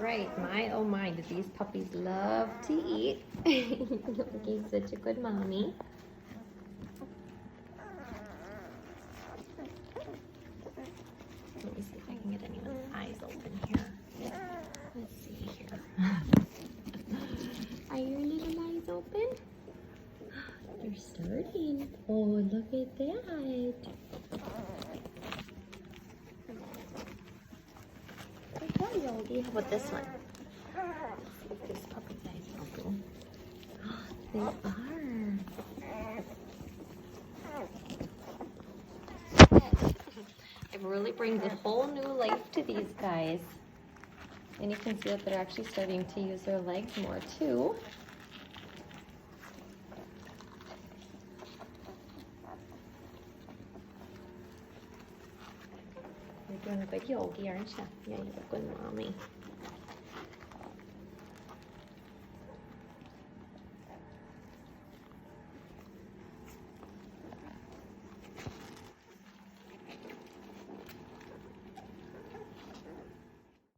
right, my oh my, do these puppies love to eat. Yogi's such a good mommy. Let me see if I can get anyone's eyes open here. Let's see here. Are your little eyes open? You're starting. Oh, look at that. Good job, Yogi. How about this one? Let's see if this puppy's eyes are open. They are. It really brings a whole new life to these guys. And you can see that they're actually starting to use their legs more too. You're doing a good Yogi, aren't you? Yeah, you're a good mommy.